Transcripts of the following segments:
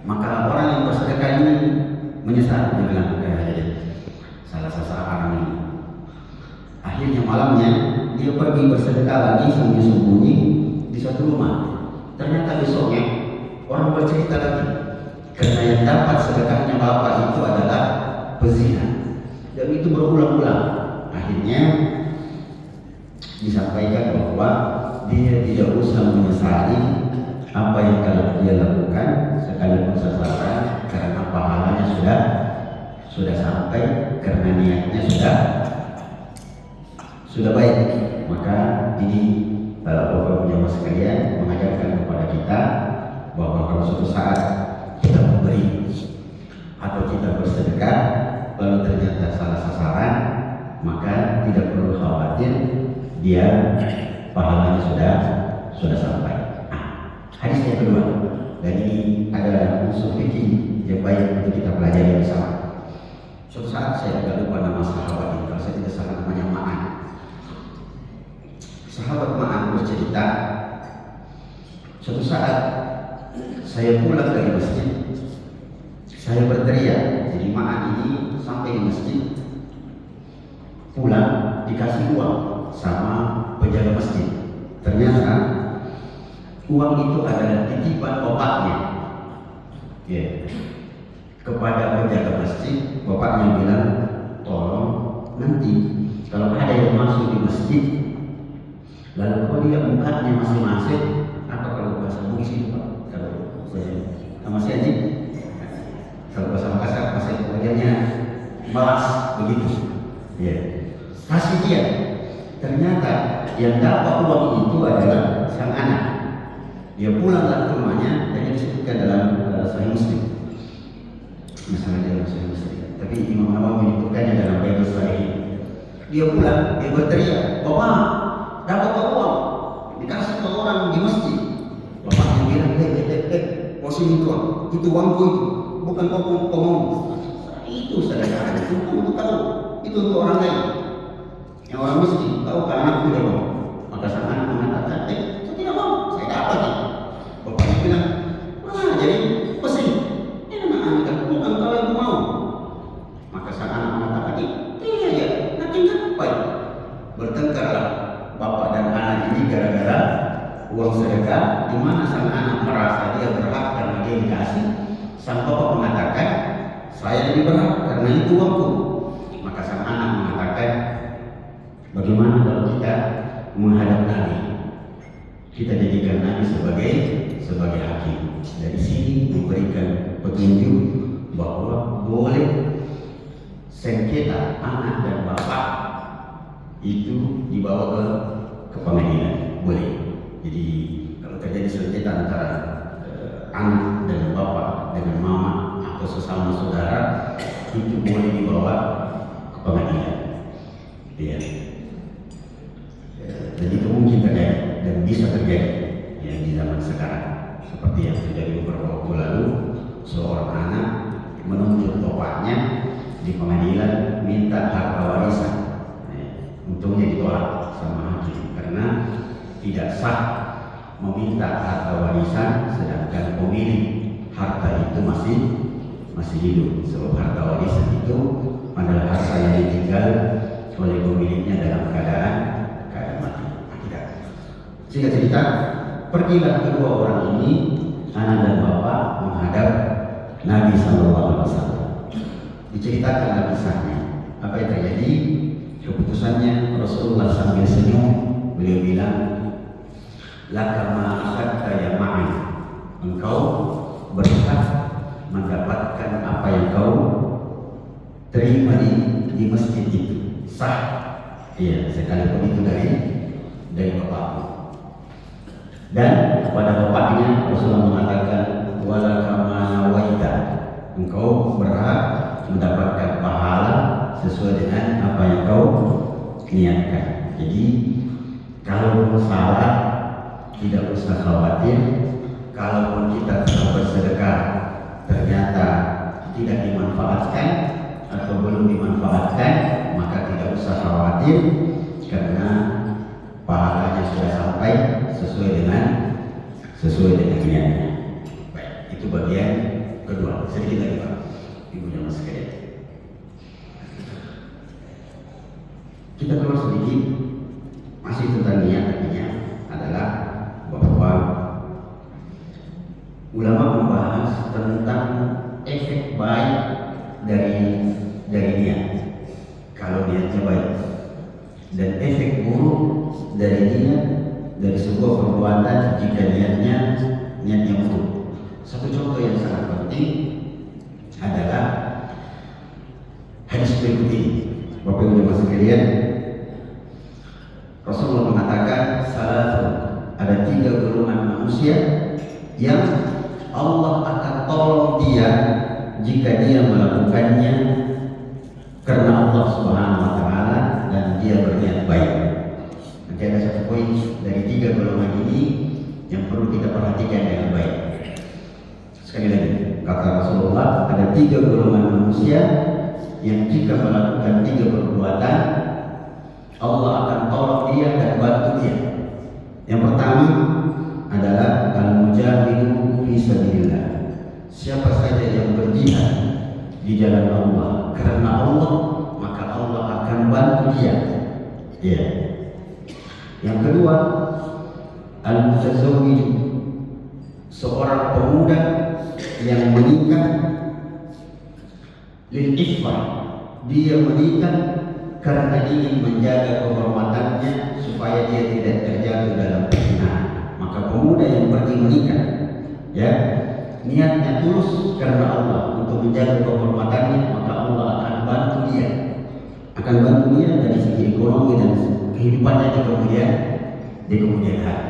Maka orang yang bersedekah ini menyesal, dia bilang, salah sasaran ini. Akhirnya malamnya dia pergi bersedekah lagi sembunyi-sembunyi di suatu rumah. Ternyata besoknya orang bercerita lagi, karena yang dapat sedekahnya bapak itu adalah pezina, dan itu berulang-ulang. Akhirnya disampaikan bahwa dia tidak usah menyesali apa yang kalau dia lakukan sekalipun sasaran, karena pahalanya sudah sampai, karena niatnya sudah baik. Maka ini Bapak Ibu sekalian mengajarkan kepada kita bahwa kalau suatu saat kita memberi atau kita bersedekah lalu ternyata salah sasaran, maka tidak perlu khawatir, dia pahalanya sudah sampai. Hadis yang kedua, dan ini adalah unsur fikih yang baik untuk kita pelajari bersama. Suatu saat saya agak lupa nama sahabat ini, kalau saya tidak salah namanya Ma'an. Sahabat Ma'an bercerita, suatu saat saya pulang dari masjid, saya berteriak. Jadi Ma'an ini sampai di masjid, pulang dikasih uang sama penjaga masjid. Ternyata uang itu adalah titipan bapaknya. Kepada penjaga masjid, bapaknya bilang, tolong nanti kalau ada yang masuk di masjid, lalu kalau dia mukanya masing-masing, apa kalau bahasa Bugis itu Pak? Kalau saya masih aja, kalau bahasa Makassar masih bagiannya balas begitu. Kasih dia. Ternyata yang dapat uang itu adalah sang anak. Dia pulanglah ke rumahnya, dan disebutkan dalam Sahih Muslim. Misalnya dalam Sahih Muslim, tapi Imam Nawawi menyebutkannya dalam Baihaqi Sahih. Dia pulang, dia berteriak, "Bapak, dapat uang, dikasih ke orang di masjid." Bapaknya bilang, posisi tuan, itu uangku itu, bukan uang. Itu sedekah, itu untuk kamu, itu untuk orang lain. Yang orang miskin, tahu kan anakku tidak mau. Maka sang anak mengatakan, saya tidak mau, saya dapat. Bapaknya bilang, jadi pesin, ini memang anak, bukan kau yang mau. Maka sang anak mengatakan, iya, nanti ngapain? Bertengkarlah bapak dan anak ini gara-gara uang sedekah, di mana sang anak merasa dia berhak karena dia dikasih. Sang bapak mengatakan, saya lebih berhak karena itu uangku. Maka sang anak mengatakan, bagaimana kalau kita menghadap Nabi? Kita jadikan Nabi sebagai hakim. Dari sini memberikan petunjuk bahwa boleh sengketa anak dan bapak itu dibawa ke pengadilan, boleh. Jadi kalau terjadi sengketa antara anak dengan bapak, dengan mama atau sesama saudara, itu boleh dibawa ke pengadilan. Dan itu mungkin terjadi dan bisa terjadi di zaman sekarang, seperti yang terjadi beberapa waktu lalu. Seorang anak menuntut bapaknya di pengadilan minta harta warisan. Untungnya ditolak sama hakim karena tidak sah meminta harta warisan sedangkan pemilik harta itu masih hidup. Sebab harta warisan itu adalah harta yang ditinggal oleh pemiliknya dalam keadaan mati. Singkat cerita, pergilah kedua orang ini, anak dan bapak, menghadap Nabi SAW. Diceritakanlah kisahnya. Apa yang terjadi? Keputusannya Rasulullah sambil senyum, beliau bilang, laka ma akhadta ya Ma'an, engkau berhak mendapatkan apa yang kau terima di masjid itu. Sah, sekalipun itu dari bapakmu. Dan kepada bapaknya Rasulullah mengatakan, wala kama nawaita, engkau berhak mendapatkan pahala sesuai dengan apa yang kau niatkan. Jadi kalau salah tidak usah khawatir. Kalaupun kita telah bersedekah ternyata tidak dimanfaatkan atau belum dimanfaatkan, maka tidak usah khawatir karena pahalanya sudah sampai sesuai dengan niatnya. Baik, Itu bagian kedua. Sedikit lagi Pak, Ibu jamaah sekalian. Kita keluar sedikit, masih tentang niat artinya adalah bahwa ulama membahas tentang efek baik dari niat kalau niatnya baik, dan efek buruk dari niat dari sebuah perbuatan jika niatnya buruk. Satu contoh yang sangat penting adalah hadis berikut ini. Bapak Ibu jemaah sekalian, Rasulullah mengatakan ada 3 golongan manusia yang Allah akan tolong dia jika dia melakukannya karena Allah Subhanahu wa taala dan dia berniat baik. Nanti ada satu poin dari 3 golongan ini yang perlu kita perhatikan dengan baik. Sekali lagi, kata Rasulullah, ada 3 golongan manusia yang jika melakukan 3 perbuatan Allah akan tolong dia dan bantu dia. Yang pertama adalah al-mujahidu fi sabilillah. Siapa saja yang berjihad di jalan Allah karena Allah, maka Allah akan bantu dia. Ya. Yang kedua, al-mutazawwij, seorang pemuda yang menikah lil iffah, dia menikah karena ingin menjaga kehormatannya supaya dia tidak terjatuh dalam perzinahan. Maka pemuda yang pergi menikah, ya, niatnya tulus karena Allah untuk menjaga kehormatannya, maka Allah akan bantu dia, dari segi ekonomi dan kehidupannya di kemudian hari.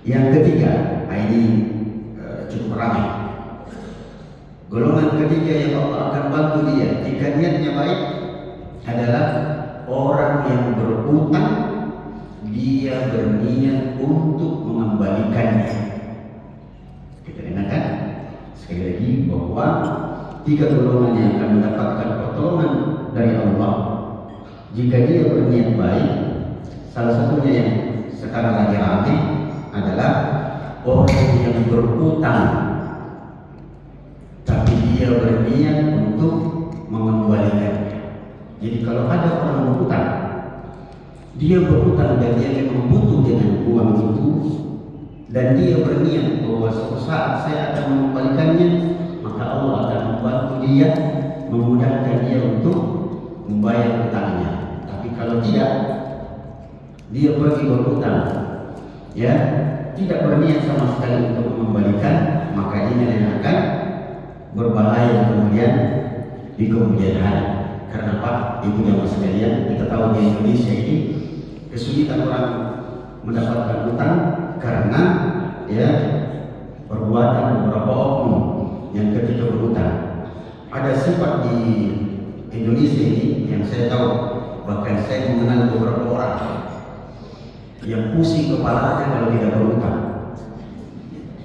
Yang ketiga, ini cukup ramai. Golongan ketiga yang Allah akan bantu dia jika niatnya baik adalah orang yang berutang, dia berniat untuk mengembalikannya. Kita dengarkan sekali lagi bahwa 3 golongan yang akan mendapatkan pertolongan dari Allah jika dia berniat baik. Salah satunya yang sekarang lagi ramai adalah orang yang berutang tapi dia berniat untuk mengembalikannya. Jadi kalau ada orang berutang, dia berutang dan dia memang butuh dengan uang itu, dan dia berniat bahwa suatu saat saya akan mengembalikannya, maka Allah akan membantu dia, memudahkan dia untuk membayar utangnya. Tapi kalau tidak, dia pergi berutang, ya, tidak berniat sama sekali untuk mengembalikan, maka ini yang akan berbahaya di kemudian hari. Karena Pak, Ibu jamaah sekalian, kita tahu di Indonesia ini kesulitan orang mendapatkan utang karena ya perbuatan beberapa oknum yang ketika berutang. Ada sifat di Indonesia ini yang saya tahu, bahkan saya mengenal beberapa orang yang pusing kepalanya kalau tidak berutang.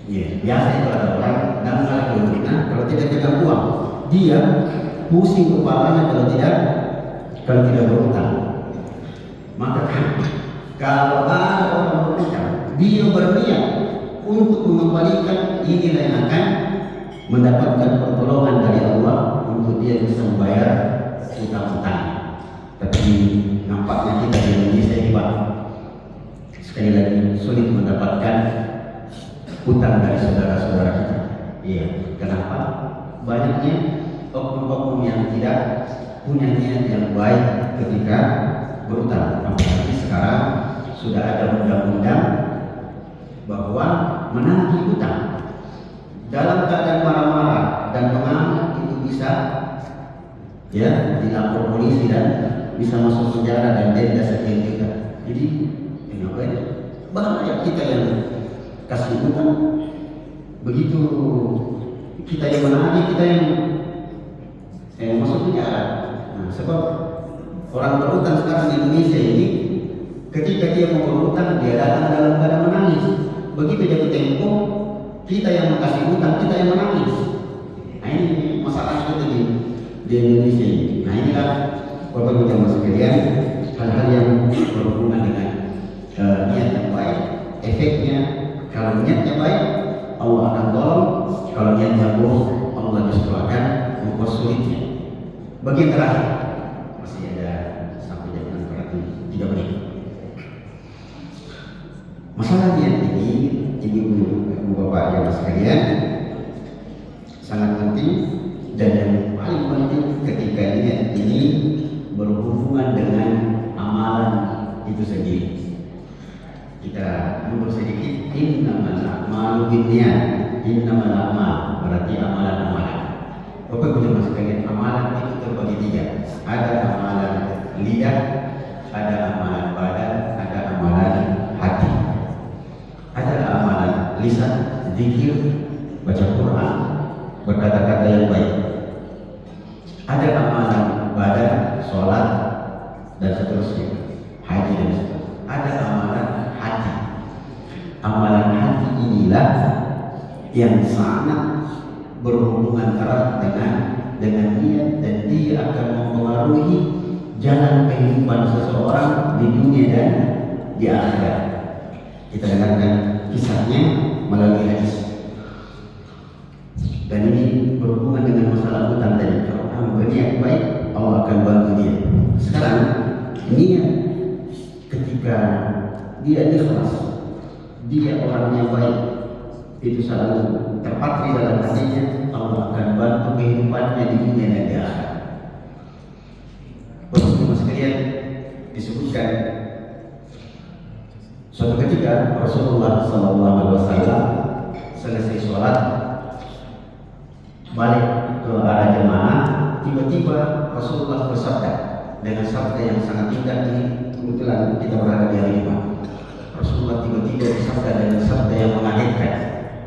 Ya, biasa itu ada orang dan kalau tidak pegang uang, dia pusing kepalanya kalau tidak berutang. Maka kalau ada orang berutang, dia berniat untuk mengembalikan, inilah yang akan mendapatkan pertolongan dari Allah untuk dia bisa membayar utang-utang. Tapi nampaknya kita di Indonesia ini Pak, sekali lagi sulit mendapatkan utang dari saudara-saudara kita. Iya, kenapa? Banyaknya oknum-oknum yang tidak punya niat yang baik ketika berutang. Apalagi sekarang sudah ada undang-undang bahwa menagih utang dalam keadaan marah-marah dan mengamuk itu bisa ya dilapor polisi dan bisa masuk penjara dan denda sekian juta. Jadi ini bahaya kita yang kasih utang, begitu kita yang menagih, kita yang masuk penjara. Nah, sebab orang berutang sekarang di Indonesia ini, ketika dia mau berutang, dia datang dalam keadaan menangis. Begitu jatuh tempo, kita yang mengasih utang, kita yang menangis. Nah ini masalah kita di Indonesia ini. Nah inilah Bapak Ibu jamaah sekalian, hal-hal yang berhubungan dengan niat yang baik. Efeknya kalau niatnya baik, Allah akan tolong. Bagian terakhir masih ada sampai jam 6 berarti 3 menit. Masalah niat ini ibu bapak yang sekalian sangat penting, dan yang paling penting ketika niat ini berhubungan dengan amalan itu sendiri. Kita mundur sedikit. Innamal a'malu binniyat. Innamal a'mal berarti amalan-amalan. Bapak Ibu sekalian, amalan itu terbagi 3. Ada amalan lidah, ada amalan badan, ada amalan hati. Ada amalan lisan, zikir, baca Quran, berkata-kata yang baik. Ada amalan badan, sholat dan seterusnya, haji dan seterusnya. Ada amalan hati. Amalan hati inilah yang sangat berhubungan erat dengan niat, dan dia akan mempengaruhi jalan kehidupan seseorang di dunia dan di akhirat. Kita dengarkan kisahnya melalui hadis. Dan ini berhubungan dengan masalah hutang tadi. Kalau orang berniat baik, Allah akan bantu dia. Sekarang niat ketika dia ikhlas, dia orangnya baik, itu selalu terpatri dalam hatinya, Allah akan bantu kehidupannya di dunia dan di akhirat. Bapak-Ibu sekalian, disebutkan suatu ketika Rasulullah SAW selesai sholat balik ke arah jemaah, tiba-tiba Rasulullah bersabda dengan sabda yang sangat indah. Ini kebetulan kita berada di hari Jumat. Rasulullah tiba-tiba bersabda dengan sabda yang mengagetkan.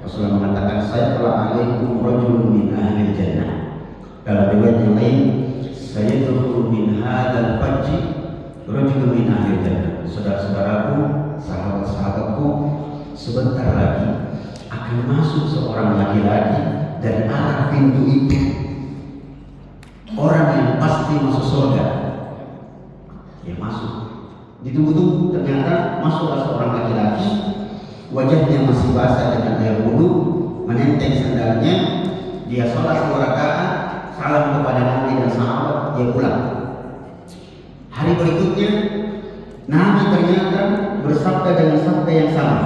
Rasulullah mengatakan, saya telah alaikum rajulun min ahli jannah. Dalam riwayat yang lain, saya turun min hadal fajji rajulun min ahli jannah. Saudara-saudaraku, sahabat-sahabatku, sebentar lagi akan masuk seorang laki-laki dari arah pintu itu, orang yang pasti masuk surga. Dia masuk, ditunggu-tunggu, ternyata masuklah seorang laki-laki, wajahnya masih basah dengan air wudhu, menenteng sandalnya. Dia sholat 2 rakaat, salam kepada Nabi dan sahabat, dia pulang. Hari berikutnya Nabi ternyata bersabda dengan sabda yang sama,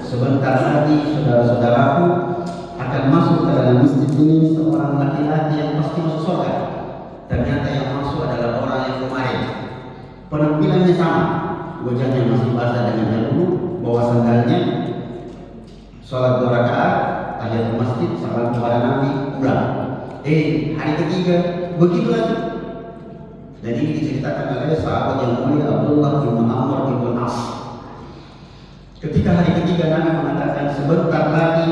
sebentar lagi saudara-saudaraku akan masuk ke dalam masjid ini seorang laki-laki yang pasti masuk surga. Ternyata yang masuk adalah orang yang kemarin penampilannya sama, wajahnya masih basah dengan air wudhu, bawa sandalnya, sholat 2 rakaat, tahiyatul masjid, salam kepada Nabi, pulang. Hari ketiga begitu lagi. Dan ini diceritakan oleh sahabat yang mulia Abdullah bin Amr bin As. Ketika hari ketiga Nabi mengatakan sebentar lagi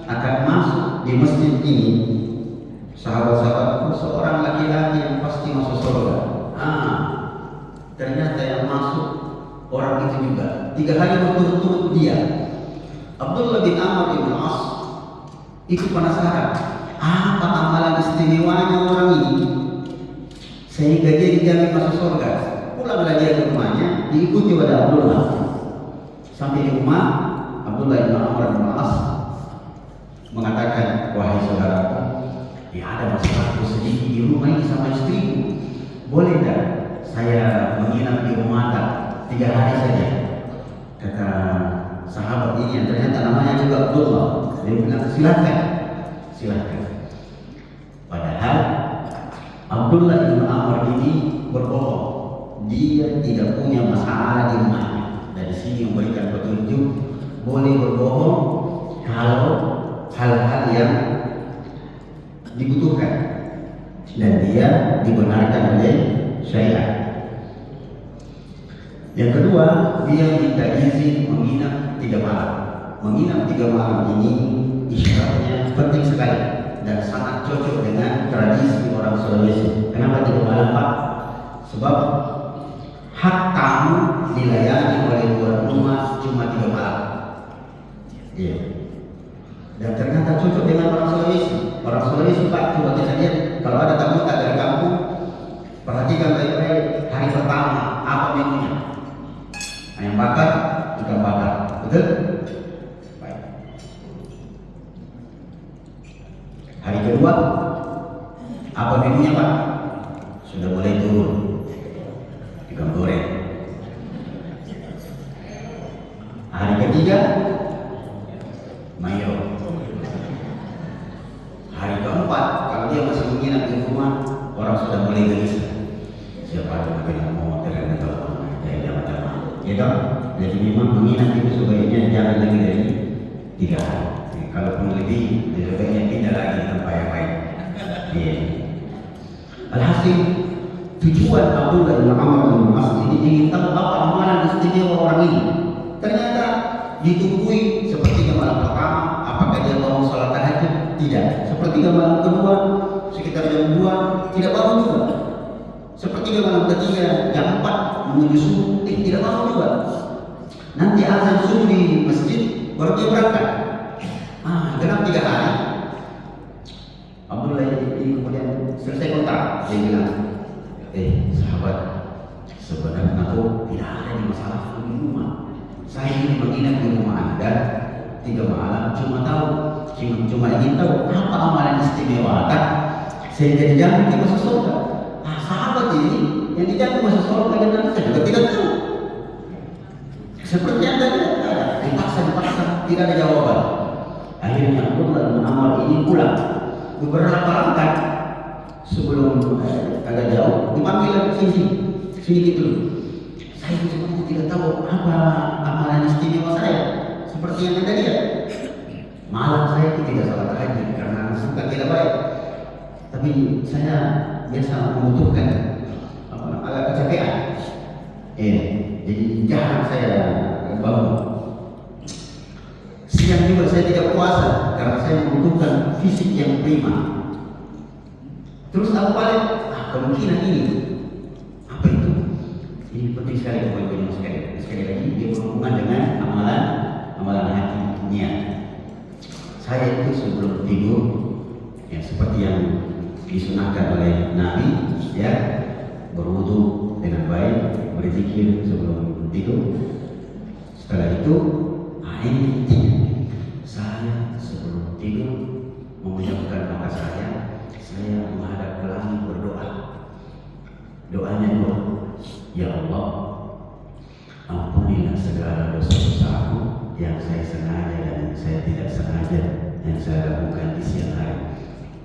akan masuk di masjid ini sahabat-sahabatku seorang laki-laki yang pasti masuk surga. Ternyata yang masuk orang itu juga. 3 hari berturut-turut dia. Abdullah bin Amr bin As itu penasaran, apa amalan istimewanya orang ini sehingga dia dijamin masuk surga. Pulanglah dia ke rumahnya, diikuti oleh Abdullah. Sampai di rumah, Abdullah bin Amr bin As mengatakan, wahai saudaraku, ada masalahku sedikit di rumah ini sama istriku. Boleh tak saya menginap di rumah 3 hari saja? Kata sahabat ini yang ternyata namanya juga Abdullah. Dia bilang, silakan. Padahal Abdullah bin Amr ini berbohong. Dia tidak punya masalah di rumahnya. Dari sini memberikan petunjuk boleh berbohong kalau hal-hal yang dibutuhkan dan dia dibenarkan oleh syariat. Yang kedua, dia minta izin menginap 3 malam. Menginap 3 malam ini isyaratnya penting sekali dan sangat cocok dengan tradisi orang Sulawesi. Kenapa 3 malam, Pak? Sebab hak tamu dilayani oleh tuan rumah cuma 3 malam. Iya. Dan ternyata cocok dengan orang Sulawesi. Orang Sulawesi, Pak, coba kita lihat kalau ada tamu dari kampung, perhatikan baik-baik hari pertama apa menunya. Ayam bakar, ikan bakar, betul? Baik. Hari kedua apa menunya, Pak? sudah mulai turun ikan goreng. Hari ketiga mayo. Hari keempat kalau dia masih menginap di rumah, orang sudah mulai gelisah. Siapa yang bilang mau terkena telepon? Jangan. Ya dong. Jadi memang menginap itu sebaiknya jangan lebih dari 3 hari. Kalaupun lebih, sebaiknya pindah lagi ke tempat yang lain. Iya. Alhasil tujuan Abdullah bin Amr bin As ini ingin tahu apa amalan istimewa orang ini. Ternyata ditungguin sepertiga malam pertama, apakah dia mau sholat tahajud? Tidak. Sepertiga malam kedua, sekitar jam 2, tidak bangun juga. Sepertiga malam ketiga, jam 4 menuju subuh, tidak bangun juga. Nanti azan subuh di masjid, baru dia berangkat. Genap 3 hari. Abdullah ini kemudian selesai kontrak, dia bilang, sahabat, sebenarnya aku tidak ada di masalah di rumah. Saya ini menginap di rumah Anda 3 malam, cuma ingin tahu apa amalan istimewa sehingga dijamin di masuk surga. Sahabat ini yang dijamin masuk surga dengan saya juga tidak tahu. Seperti yang tadi, dipaksa, tidak ada jawaban. Akhirnya Abdullah bin Amr ini pulang beberapa langkah sebelum agak jauh dipanggil sini gitu. Saya sebenarnya tidak tahu apa amalan istimewa saya. Seperti yang tadi ya, malam saya itu tidak sholat tahajud karena suka tidak baik. Tapi saya biasa membutuhkan agak kecapean. Jadi jarang saya bangun. Siang juga saya tidak puasa karena saya membutuhkan fisik yang prima. Terus aku balik, kemungkinan ini apa itu? Ini penting sekali poin-poinnya sekali lagi dia berhubungan dengan amalan hati, niat. Saya itu sebelum tidur, ya seperti yang disunahkan oleh Nabi, ya berwudu dengan baik, berzikir sebelum tidur. Setelah itu, ini intinya. Saya sebelum tidur memejamkan mata saya menghadap ke langit berdoa. Doanya dua, ya Allah, ampunilah segala dosa-dosaku yang saya sengaja dan yang saya tidak sengaja yang saya lakukan di siang hari.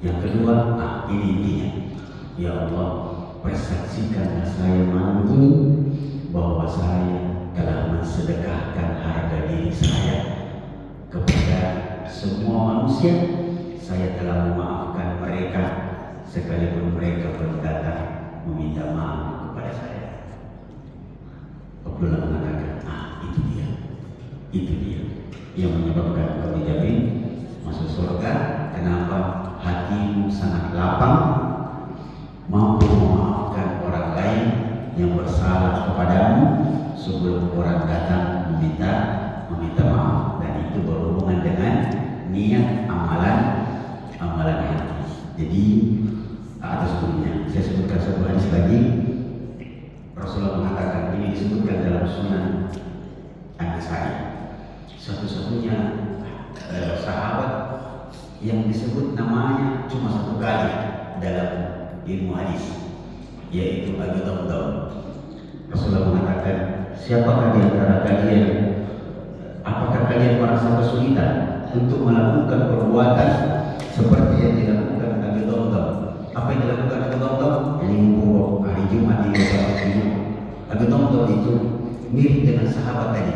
Yang kedua, ini intinya, ya Allah, persaksikanlah saya malam ini bahwa saya telah mensedekahkan harga diri saya kepada semua manusia. Saya telah memaafkan mereka sekalipun mereka belum datang meminta maaf kepada saya. Abdullah mengatakan, itu dia yang menyebabkan kau dijamin masuk surga. Kenapa? Hatimu sangat lapang, mampu memaafkan orang lain yang bersalah kepadamu sebelum orang datang meminta maaf, dan itu berhubungan dengan niat amalan hati. Jadi atas sebelumnya saya sebutkan satu hadis lagi. Rasulullah mengatakan, ini disebutkan dalam Sunan An-Nasai, satu-satunya sahabat yang disebut namanya cuma 1 kali dalam ilmu hadis, yaitu Abu Damdam. Rasulullah mengatakan, siapakah di antara kalian, apakah kalian merasa kesulitan untuk melakukan perbuatan seperti yang dilakukan Abu Damdam? Apa yang dilakukan Abu Damdam? Yang ngumpul hari Jumat di Jumat. Abu Damdam itu mirip dengan sahabat tadi.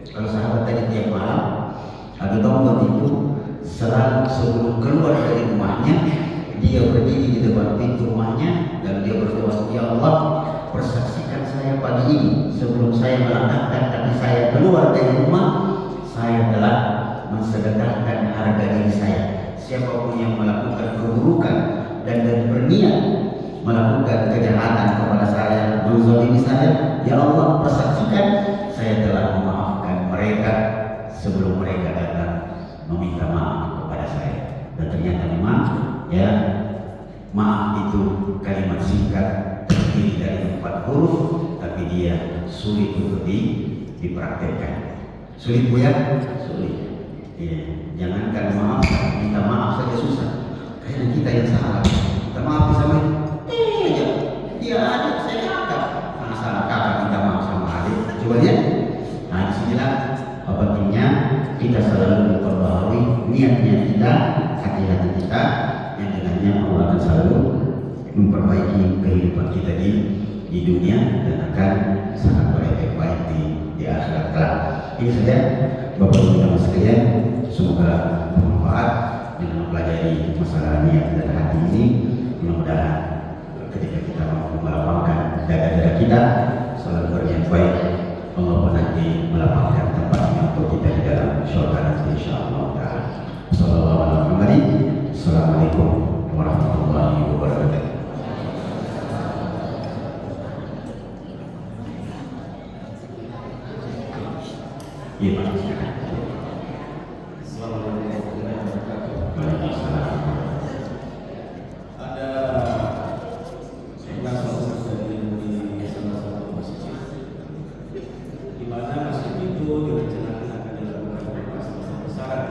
Kalau sahabat tadi tiap malam, Abu Damdam itu selalu sebelum keluar dari rumahnya, dia berdiri di depan pintu rumahnya dan dia berdoa, ya Allah, persaksikan saya pagi ini sebelum saya melangkahkan kaki saya keluar dari rumah, saya telah mensedekahkan harga diri saya. Siapapun yang melakukan keburukan dan berniat melakukan kejahatan kepada saya, menzalimi saya, ya Allah, persaksikan saya telah memaafkan mereka sebelum mereka datang meminta maaf kepada saya. Dan ternyata memang, ya, maaf itu kalimat singkat terdiri dari 4 huruf, tapi dia sulit untuk dipraktekkan. Sulit bu ya? Sulit. Ya, jangankan maaf, minta maaf saja susah. Karena kita yang salah, kita maaf sama aja. hati-hati kita yang dengannya Allah akan selalu memperbaiki kehidupan kita di dunia dan akan sangat berefek baik di akhirat kelak. Ini saja Bapak Ibu dan sekalian, semoga bermanfaat dengan mempelajari masalah niat dan hati ini. Mudah-mudahan ketika kita mampu melapangkan dada-dada kita selalu berniat baik, Allah pun nanti melapangkan tempatnya untuk kita di dalam syurga nanti insyaallah taala. Assalamualaikum warahmatullahi wabarakatuh. Iya Pak. Assalamualaikum warahmatullahi wabarakatuh. Waalaikumsalam. Ada sebuah proses di salah satu masjid, di mana masjid itu direncanakan akan dilakukan renovasi besar-besaran.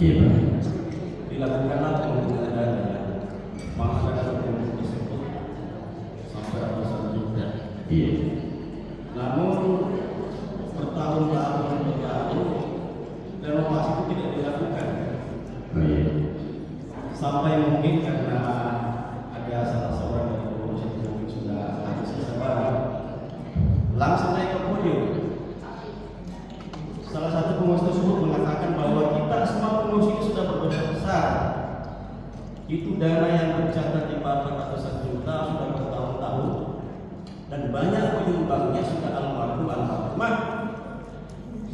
Iya Pak. Dilakukanlah pengadaan maka untuk tersebut sampai ratusan juta. Iya. Namun bertahun-tahun renovasi itu tidak dilakukan. Oh iya. Sampai mungkin karena ada salah seorang dari pengurus yang mungkin sudah habis kesabaran, langsung naik ke podium. Salah satu pengurus tersebut mengatakan bahwa kita semua pengurus ini sudah berdosa besar. Itu dana yang tercatat di bawah ratusan juta sudah bertahun-tahun dan banyak penyumbangnya sudah almarhumah.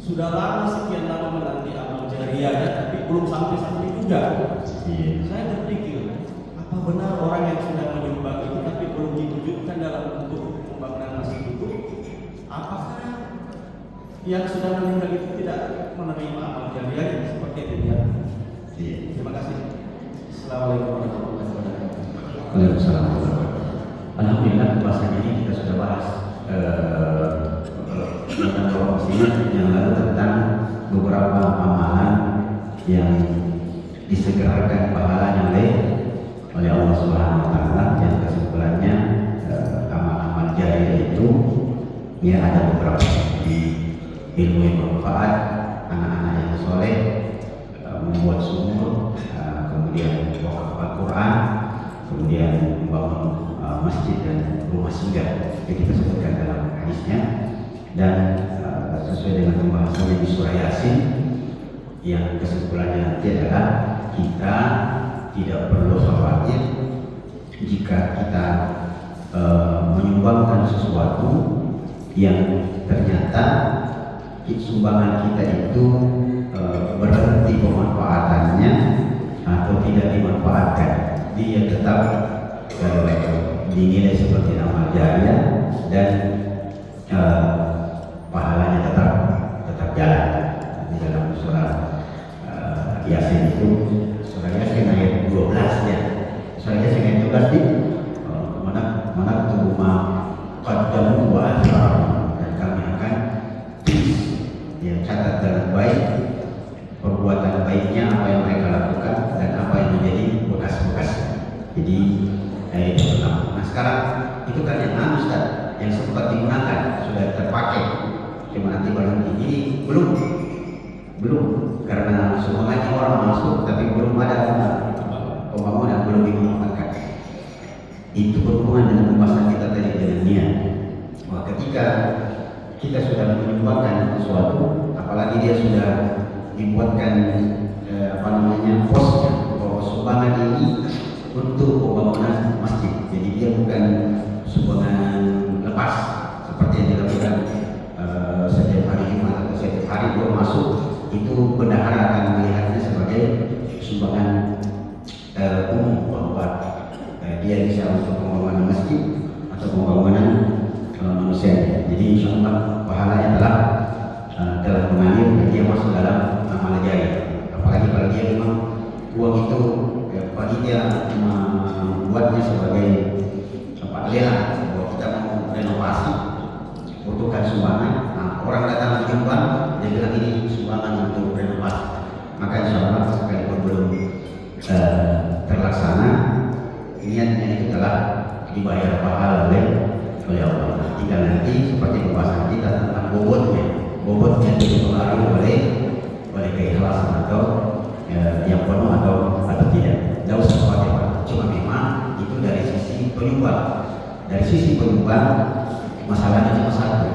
Sudah lama sekian lama menanti amal jariahnya, tapi belum sampai juga. Iya. Saya berpikir, apa benar orang yang sudah menyumbang itu tapi belum ditunjukkan dalam bentuk pembangunan masjid itu? Apakah yang sudah meninggal itu tidak menerima amal jariahnya seperti itu ya? Iya. Terima kasih. Assalamualaikum warahmatullahi wabarakatuh. Waalaikumsalam. Alhamdulillah pembahasan ini kita sudah bahas tentang yang lalu tentang beberapa amalan yang disegerakan pahalanya oleh Allah Subhanahu Wa Taala, yang kesimpulannya amal-amal jariah itu ya ada beberapa di ilmu yang bermanfaat, anak-anak yang soleh, membuat sumur, kemudian wakaf Al-Quran, kemudian membangun masjid dan rumah singgah yang kita sebutkan dalam hadisnya. Dan sesuai dengan pembahasannya di surah Yasin, yang kesimpulannya nanti adalah kita tidak perlu khawatir jika kita menyumbangkan sesuatu yang ternyata sumbangan kita itu berhenti pemanfaatannya atau tidak dimanfaatkan. Dia tetap dinilai seperti amal jariah dan pahalanya tetap jalan. Di dalam surah Yasin itu, surah Yasin ayat 12 ya. Surah Yasin ayat 12 di mana ketemu qaddamu wa athar, dan kami akan ya catat dengan baik perbuatan baiknya, apa yang mereka lakukan dan apa yang menjadi bekas-bekas. Jadi ayat 6. Nah sekarang itu kan yang Ustaz, yang sempat digunakan sudah terpakai, cuma nanti berhenti. Ini belum karena semuanya orang masuk tapi belum ada pembangunan, belum dimanfaatkan. Itu berhubungan dengan pembahasan kita tadi dengan niat. Wah, ketika kita sudah menyumbangkan sesuatu, apalagi dia sudah dibuatkan posnya bahwa sumbangan ini untuk pembangunan masjid. Jadi dia bukan sumbangan lepas seperti yang dilakukan setiap hari Jumat atau setiap hari baru masuk. Itu bendahara akan melihatnya sebagai sumbangan umum, bahwa dia bisa untuk pembangunan masjid atau pembangunan manusia. Jadi insya Allah pahalanya telah mengalir dan dia masuk dalam amal jariah. Apalagi kalau dia memang uang itu bagi dia membuatnya sebagai lelang, bahwa kita mau renovasi butuhkan sumbangan. Nah, orang datang menyumbang, dia bilang ini sumbangan untuk renovasi, maka insya Allah sekalipun belum terlaksana, niatnya itu telah dibayar pahala oleh Allah. Tinggal nanti seperti pembahasan kita tentang bobotnya dipengaruhi oleh keikhlasan atau yang penuh atau sisi penyumbang masalahnya cuma satu,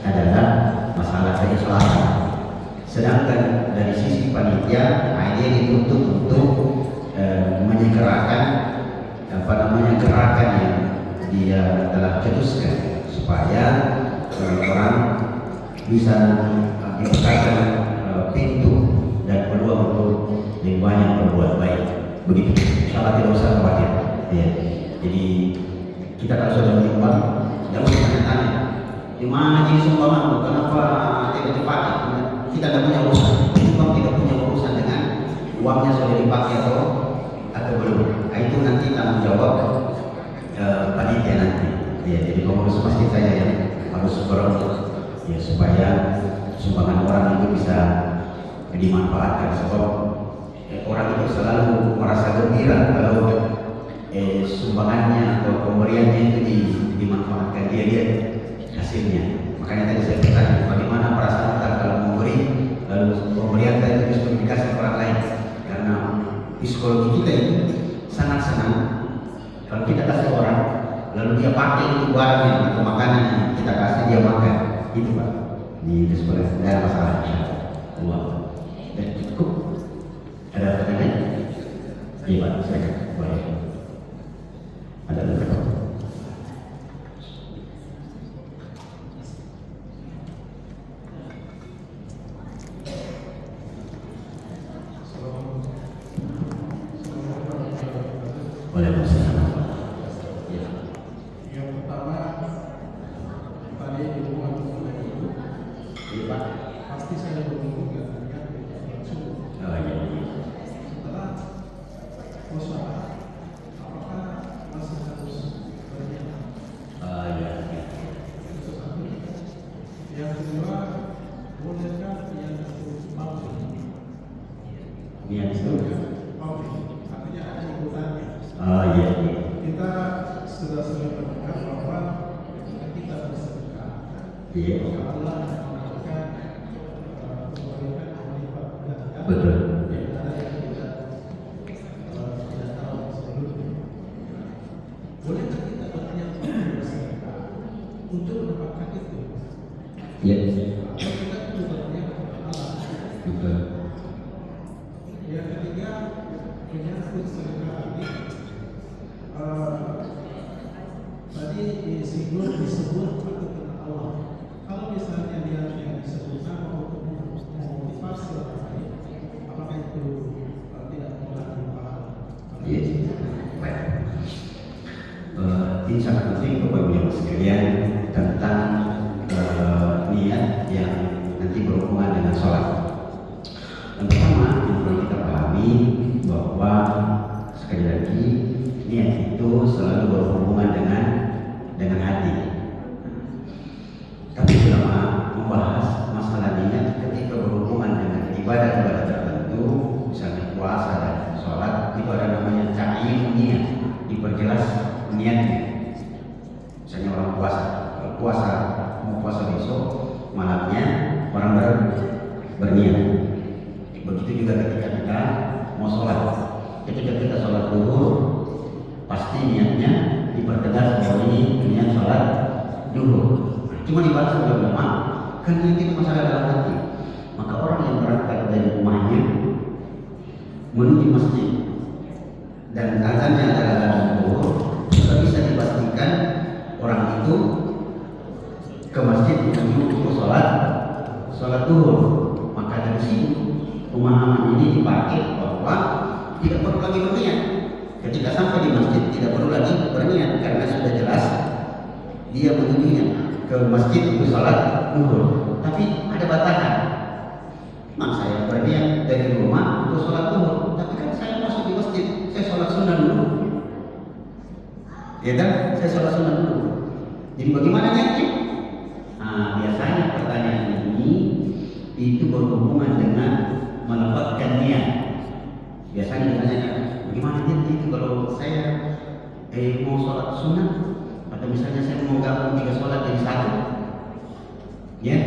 adalah masalah keikhlasan. Sedangkan dari sisi panitia, dia dituntut untuk menyegerakan gerakan yang dia telah cetuskan supaya orang bisa dibukakan pintu dan peluang untuk lebih banyak berbuat baik. Begitu, insyaallah tidak usah khawatir. Ya. Jadi kita kalau sudah menyumbang, jangan tanya-tanya di mana jadi sumbangan, kenapa tidak dipakai. Kita tidak punya urusan. Penyumbang tidak punya urusan dengan uangnya sudah dipakai atau belum. Nah, itu nanti tanggung jawab panitia nanti. Ya, jadi pengurus masjid saya yang harus ya supaya sumbangan orang itu bisa dimanfaatkan, sebab orang itu selalu merasa gembira kalau sumbangannya atau pemberiannya itu dimanfaatkan, dia lihat hasilnya. Makanya tadi saya bertanya bagaimana perasaan kita kalau memberi lalu pemberian itu justru dikasih orang lain, karena psikologi kita itu sangat senang kalau kita kasih orang lalu dia pakai itu barangnya atau makanan yang kita kasih dia makan. Itu Pak, di sekolah tidak ada masalah. Allah cukup. Ada pertanyaan? Iya Pak, saya boleh. Ada berapa? Boleh Pak. Yang pertama, tadi di rumah itu, Pak. pasti saya menunggu katanya subuh. Oh iya. Setelah usaha, apakah masih harus berjalan? Oh iya. Itu satu. Yang kedua, bolehkah yang itu pabrik? Niat itu. Pabrik, artinya ada ikutannya. Oh iya. Kita sudah sering mendengar bahwa ketika kita bersedekah, Iya. Allah melakukan kebaikan melipat ganda. Betul. Ada yang tidak tahu sebelumnya. Bolehkah kita berniat bersedekah untuk mendapatkan itu? Iya. Atau kita itu berniat kepada Allah? Betul. Yang ketiga, menyangkut sedekah ini. Tadi disebut takut kepada Allah. Kalau misalnya dia yang disebut nama untuk memotivasi orang lain, apakah itu tidak mengandung pahala? Iya. Baik. Ini sangat penting Bapak Ibu sekalian tentang niat yang nanti berhubungan dengan sholat. Yang pertama yang perlu kita pahami bahwa sekali lagi niat itu selalu berhubungan dengan hati. Tapi ulama membahas masalah niat ketika berhubungan dengan ibadah-ibadah tertentu, misalnya puasa dan sholat, itu ada namanya ta'yin niat, diperjelas niatnya. Misalnya orang puasa, mau puasa besok, malamnya orang berniat. Begitu juga ketika kita mau sholat. Ketika kita sholat zuhur, pasti niatnya dipertegas bahwa ini niat sholat zuhur. Cuma dibahas oleh ulama, kan niat itu masalah dalam hati. Maka orang yang berangkat dari rumahnya menuju masjid dan azannya adalah azan zuhur, sudah bisa dipastikan orang itu ke masjid untuk sholat zuhur. Maka dari sini pemahaman ini dipakai bahwa tidak perlu lagi berniat. Ketika sampai di masjid tidak perlu lagi berniat karena sudah jelas dia menujunya ke masjid untuk sholat zuhur. Tapi ada batasan. Memang saya berniat dari rumah untuk sholat zuhur, tapi kan saya masuk di masjid, saya sholat sunnah dulu. Ya kan? Saya sholat sunnah dulu. Jadi bagaimana niatnya? Nah, biasanya pertanyaan ini itu berhubungan dengan melafazkan niat. Biasanya ditanyakan, bagaimana niat itu kalau saya mau sholat sunnah atau misalnya saya mau gabung 3 sholat jadi 1, ya?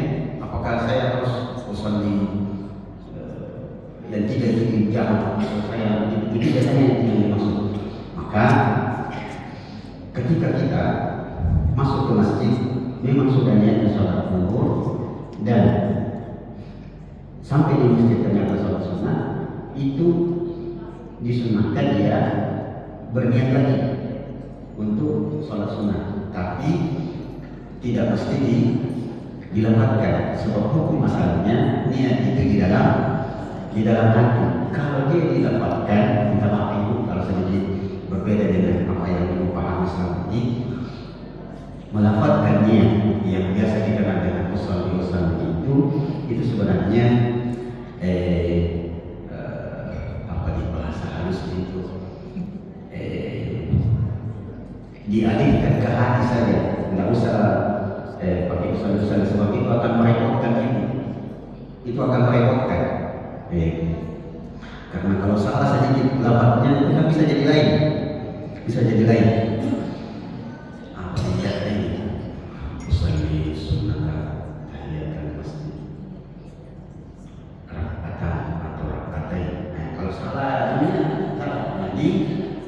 Apakah saya harus usolli dan 3 di jam atau saya itu biasanya yang dimaksud. Maka ketika kita masuk ke masjid memang sudah niatnya sholat zuhur dan sampai di masjid ternyata sholat sunnah, itu disunahkan dia berniat lagi untuk sholat sunnah, tapi tidak mesti dilapatkan sebab hukum asalnya niat itu di dalam hati. Kalau dia dilapatkan, minta maaf ibu kalau sedikit berbeda dengan apa yang ibu pahami selama ini. Melafalkan niat yang biasa dikenal dengan usul itu sebenarnya apa di bahasa halus itu dialihkan ke hati saja, nggak usah pakai usul sebab itu akan merepotkan itu akan merepotkan. Karena kalau salah sedikit lafaznya itu kan bisa jadi lain.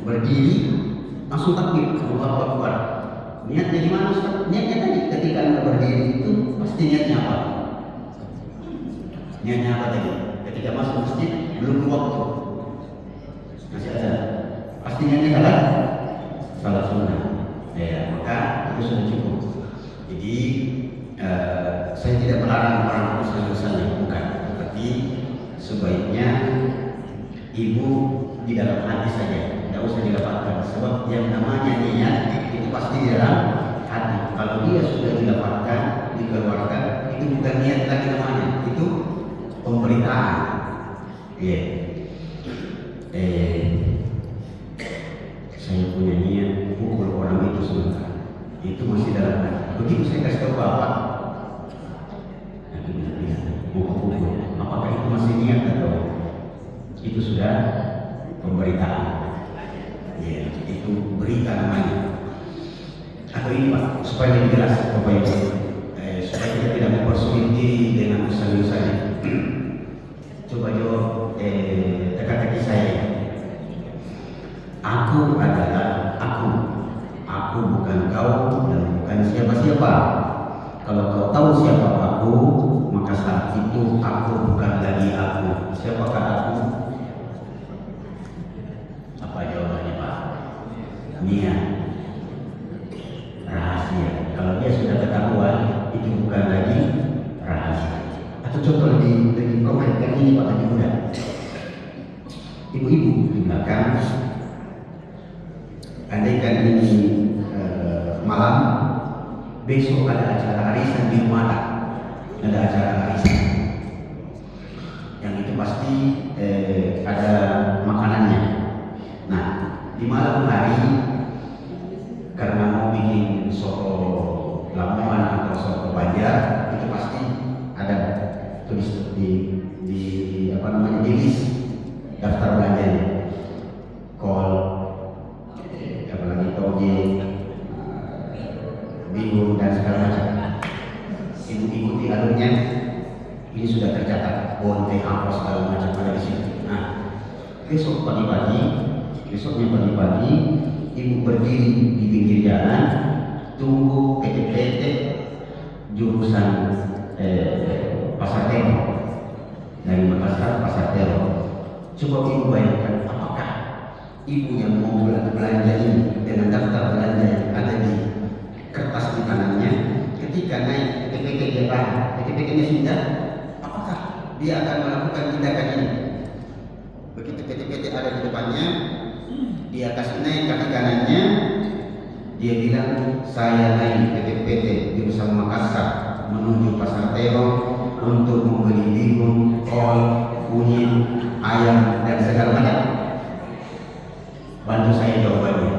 Berdiri langsung takbir, Allahu Akbar. Niatnya gimana Ustaz? Niatnya tadi ketika Anda berdiri itu pasti niatnya apa? Niatnya apa tadi? Ketika masuk masjid belum waktu masih ada, pasti niatnya salat sunnah. Ya, maka itu sudah cukup. Jadi saya tidak melarang orang usaha-usaha, bukan, tetapi sebaiknya ibu di dalam hati saja, tidak usah dilapatkan. Sebab yang namanya niat itu pasti di dalam hati. Kalau dia sudah dilapatkan, dikeluarkan, itu bukan niat lagi namanya, itu pemberitaan. Saya punya niat pukul orang itu sebentar, itu masih dalam hati. Begitu saya kasih tahu bapak, pukul, apakah itu masih niat atau itu sudah pemberitaan? Itu berita namanya. Atau ini Pak, supaya lebih jelas Bapak Ibu, supaya kita tidak mempersulit diri dengan usaha-usahanya. Coba jawab teka-teki saya. Aku adalah aku bukan kau dan bukan siapa-siapa. Kalau kau tahu siapa aku, maka saat itu aku bukan lagi aku. Siapakah aku? Apa jawabannya Pak? Niat, rahasia. Kalau dia sudah ketahuan, itu bukan lagi rahasia. Atau contoh lebih konkret ini Pak, lebih mudah. Ibu-ibu di belakang, andaikan ini malam, besok ada acara arisan di rumah, ada acara arisan. Yang itu pasti ada makanannya. Nah, di malam hari karena mau bikin soto Lamongan atau soto Banjar, itu pasti ada tulis di di list daftar belanjanya, kol, apalagi toge, bihun dan segala macam. Ibu ikuti alurnya, ini sudah tercatat, bonte, ampos segala macam ada di sini. Nah, besoknya pagi-pagi ibu berdiri di pinggir jalan, tunggu PT jurusan Pasar Tero, dari Makassar Pasar Tero. Coba ibu bayangkan, apakah ibu yang mau belanja ini dengan daftar belanja yang ada di kertas di tangannya, ketika naik PT dia tahan, PT-nya sudah, apakah dia akan melakukan tindakan ini? Begitu PT ada di depannya, dia kasih naik kaki kanannya, dia bilang, saya naik PT jurusan Makassar menuju Pasar Tero untuk membeli bihun, kol, kunyit, ayam dan segala macam. Bantu saya jawabannya.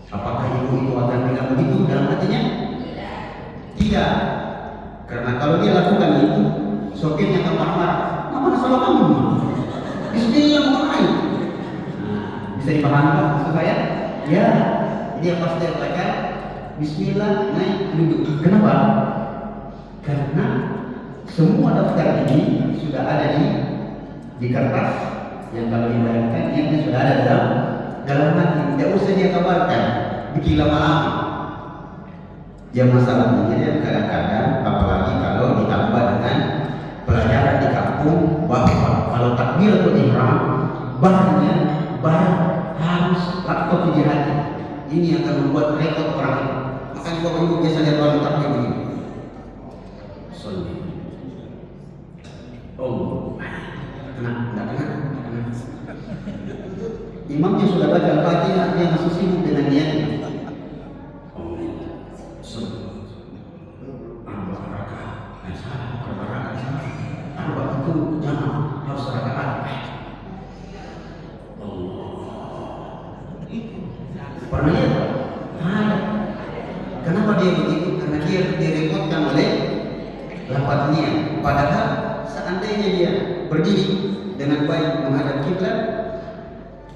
Apakah ibu itu akan bilang begitu dalam hatinya? Tidak. Karena kalau dia lakukan itu, sopirnya akan marah-marah. Mana salah kamu? Istrinya mau naik. Bisa dipahami maksud saya? Ya, dia pasti katakan Bismillah, naik, duduk. Kenapa? Karena semua daftar ini sudah ada di kertas yang kalau dibayangkan niatnya sudah ada dalam hati. Tidak usah dia kabarkan, bikin lama-lama. Dia masalahnya dia kadang-kadang apalagi kalau ditambah dengan pelajaran di kampung bahwa kalau takbiratul ihram bahannya harus laptop di hati. Ini akan membuat rekod orang itu. Makanya Bapak Ibu biasa lihat orang takbir begini. Oh, enggak kena. Imamnya sudah baca Al-Fatihah, dia masih sibuk dengan niatnya. Itu jangan harus rakaat. Pernah lihat? Ada. Kenapa dia begitu? Karena dia direpotkan oleh lafaznya. Padahal seandainya dia berdiri dengan baik menghadap kiblat,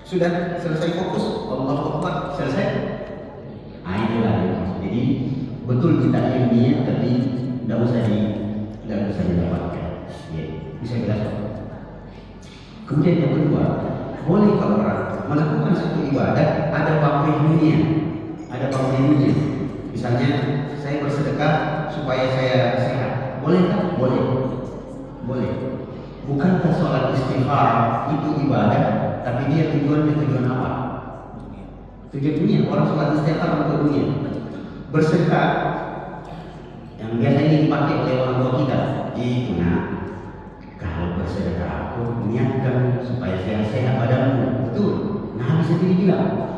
sudah selesai fokus, Allahu Akbar, selesai. Itulah dia. Jadi betul kita ilmiah, tapi tidak usah didapatkan. Ya, bisa jelas. Kemudian yang kedua, boleh kalau orang melakukan satu ibadah ada pamrihnya, Misalnya saya bersedekah supaya saya sehat, boleh tak? Boleh. Bukankah sholat istighfar itu ibadah, tapi dia tujuan apa? Tujuan dunia. Orang sholat istighfar untuk dunia. Bersedekah yang biasanya dipakai oleh orang tua kita, itu kalau bersedekah aku niatkan supaya sehat badanmu, betul. Nabi sendiri bilang,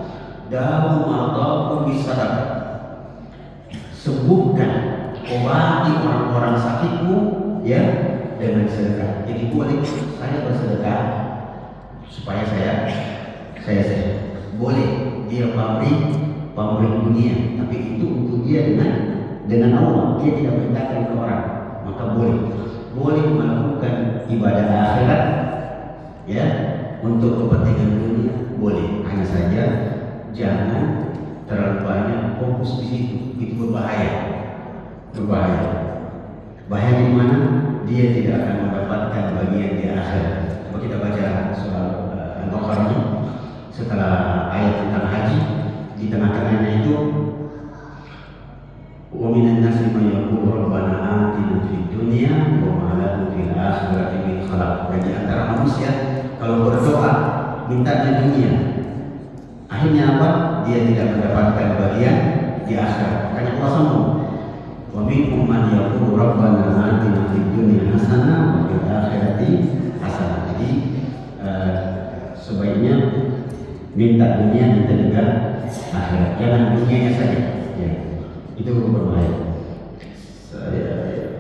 dawu mardakum bisadaqah, sembuhkan, obati orang-orang sakitmu ya dengan sedekah. Jadi boleh saya bersedekah supaya saya sehat. Boleh dia pamrih dunia, tapi itu untuk dia dengan Allah. Dia tidak perintahkan ke orang, maka boleh melakukan ibadah akhirat ya untuk kepentingan dunia, boleh. Hanya saja jangan terlalu banyak fokus di situ, itu berbahaya. Bahaya di mana? Dia tidak akan mendapatkan bagian di akhirat. Coba kita baca soal Al-Baqarah ini setelah ayat tentang haji, di tengah-tengahnya itu wa minan nasi may yaqulu rabbana atina fid dunya wa ma lahu fil akhirati min khalaq. Jadi antara manusia kalau berdoa minta di dunia, akhirnya apa? Dia tidak mendapatkan bagian di akhirat. Makanya Allah sambung, wa minhum man yaqulu rabbana atina fid dunya hasanah wa fil akhirati hasanah. Jadi sebaiknya minta dunia, minta juga akhirat. Jangan dunianya saja. Ya. Itu berbahaya.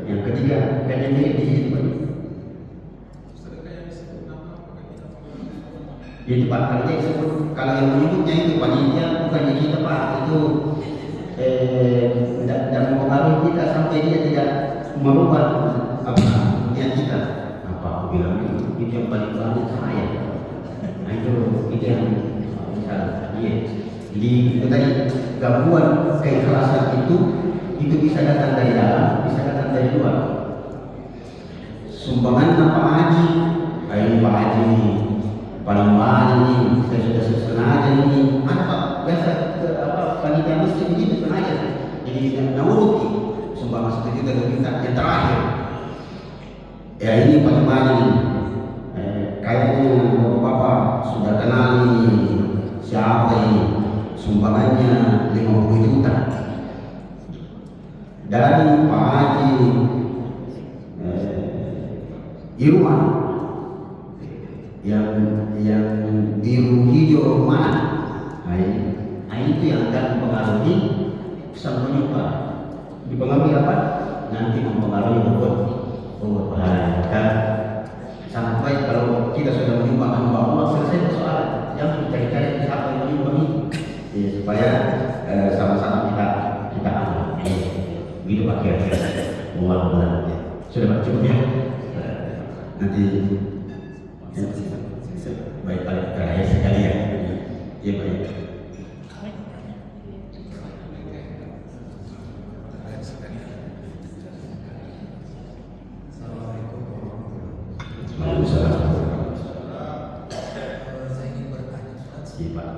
Yang ketiga, kayaknya mirip di situ Pak. Itu Pak, kalau dia disebut, kalau yang menyebutnya itu panitia, bukannya kita Pak, itu tidak mempengaruhi kita sampai dia tidak merubah niat kita. Apa aku bilang itu yang paling banyak saya. Nah itu yang misalnya, iya. Jadi itu tadi gangguan keikhlasan itu bisa datang dari dalam, bisa datang dari luar. Sumbangan Pak Haji, ini Pak Haji ini paling banyak ini, saya sudah sengaja ini, ada Pak biasa panitia masjid begitu sengaja. Jadi nawuruti sumbangan 1 juta yang terakhir. Ya ini paling banyak ini. Kayaknya Bapak sudah kenal ini siapa ini. Sumbangannya 50 juta dari Pak Haji Irwan yang biru hijau mana? Nah, itu yang akan mempengaruhi sang penyumbang. Dipengaruhi apa? Nanti mempengaruhi bobot pahala. Maka sangat baik kalau kita sudah menyumbang hamba Allah, selesai persoalan. Jangan cari-cari siapa yang menyumbang ini. Ya, supaya sama-sama kita aman. Begitu Pak kira-kira. Mudah-mudahan sudah Pak cukup ya. Nanti baik balik ke ayat sekalian. Ya baik. Assalamualaikum warahmatullahi Waalaikumsalam. Saya ingin bertanya Ustaz, Iya Pak.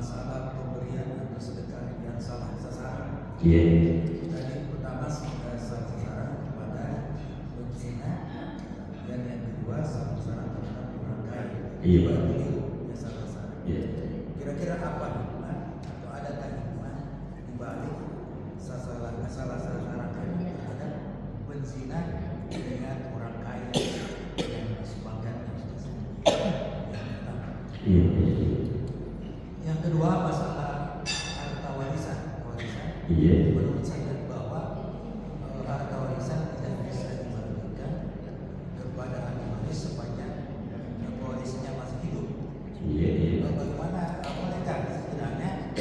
masalah pemberian atau sedekah yang salah sasaran. Iya. Iya, Pak. Dasar-dasar. Iya. Kira-kira apa hikmah atau adakah hikmah di balik salah-salah terhadap berzina dengan orang kaya yang disebabkan yang sudah sebut. Yang pertama. Iya. Yang kedua masalah harta warisan. Iya. Menurut saya bahwa harta warisan tidak bisa dibagikan kepada ahli waris sepanjang warisnya masih hidup. Iya. Bagaimana bolehkah sebenarnya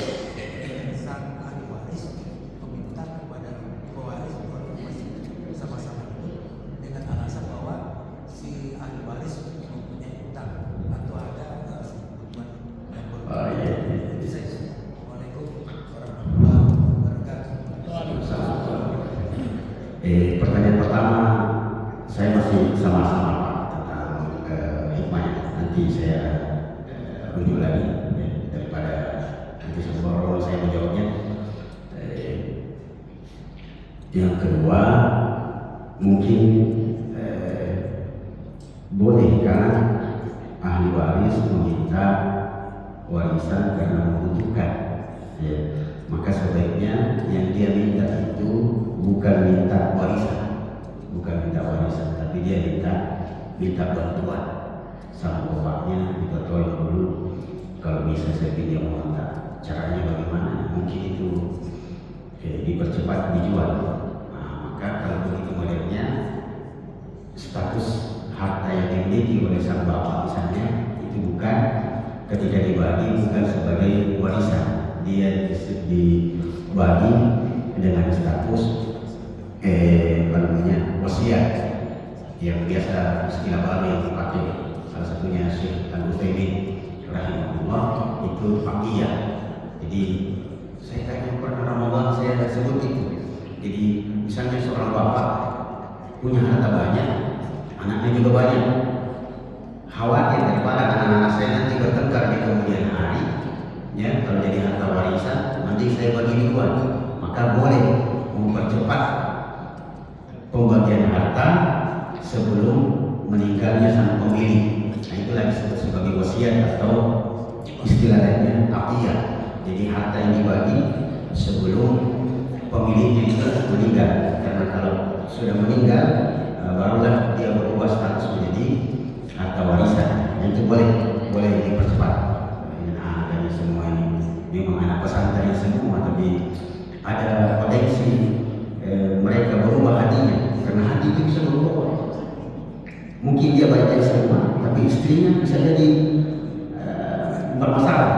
sang ahli waris meminta kepada pewaris masih sama-sama hidup dengan alasan bahwa si ahli waris mempunyai utang atau ada hubungan yang Oh, iya. Assalamualaikum warahmatullahi wabarakatuh. Pertanyaan pertama saya masih sama-sama Pak tentang hikmahnya. Nanti saya rujuk lagi ya, daripada nanti sebelum saya menjawabnya. Yang kedua mungkin bolehkah ahli waris meminta warisan karena membutuhkan? Ya, maka sebaiknya yang dia minta itu bukan minta warisan, tapi dia minta bantuan sama bapaknya, minta tolong dulu kalau bisa saya pinjam uang. Caranya bagaimana? Mungkin itu dipercepat dijual. Nah, maka kalau begitu modelnya status harta yang dimiliki oleh sang bapak misalnya itu bukan ketika dibagi bukan sebagai warisan, dia dibagi dengan status wasiat yang biasa istilah baru yang dipakai salah satunya Syekh Al-Utsaimin rahimahullah itu faqiyah. Jadi saya tanya pernah Ramadan saya sebut itu. Jadi misalnya seorang bapak punya harta banyak, anaknya juga banyak, khawatir daripada anak-anak saya nanti bertengkar di kemudian hari, ya kalau jadi harta warisan nanti saya bagi duluan, maka boleh mempercepat pembagian harta sebelum meninggalnya sang pemilik. Nah itulah disebut sebagai wasiat atau istilah lainnya aqiyah. Jadi harta yang dibagi sebelum pemiliknya itu meninggal, karena kalau sudah meninggal barulah dia berubah status menjadi harta warisan. Itu boleh dipercepat. Nah, dari semua ini memang anak pesantren semua, tapi ada potensi mereka berubah hatinya, karena hati itu bisa berubah. Mungkin dia baik-baik semua, tapi istrinya bisa jadi bermasalah.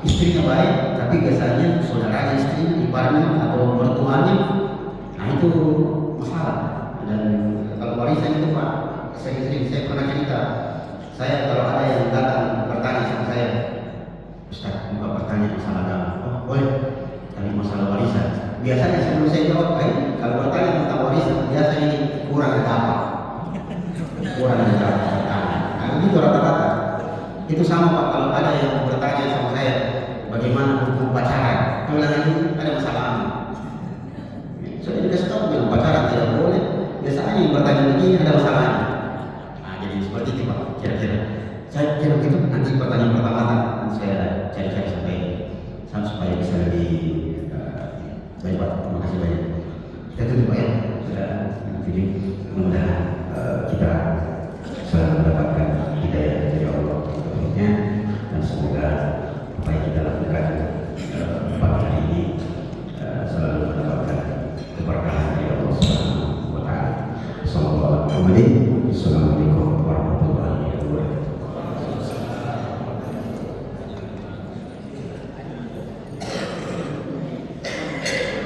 Istrinya baik, tapi biasanya saudaranya istrinya, iparnya atau mertuanya, nah itu masalah. Dan kalau warisan itu Pak, saya pernah cerita. Saya kalau ada yang datang bertanya sama saya, Ustaz, bukan bertanya masalah agama, oh boleh, tapi masalah warisan. Biasanya sebelum saya jawab, kalau bertanya tentang warisan, biasanya ini kurang ada apa? Kurang ada apa? Nah, begitu rata-rata. Itu sama Pak, kalau ada yang bertanya sama saya, bagaimana hukum pacaran? Kalau lagi ada masalah apa? Saya dikasih tahu bilang pacaran tidak boleh. Biasanya yang bertanya begini ada masalahnya. Nah, jadi seperti itu Pak, kira-kira. Saya kira begitu. Nanti pertanyaan pertama saya cari-cari supaya bisa lebih baik Pak. Terima kasih banyak. Kita tutup Pak ya. Sudah jadi mudah-mudahan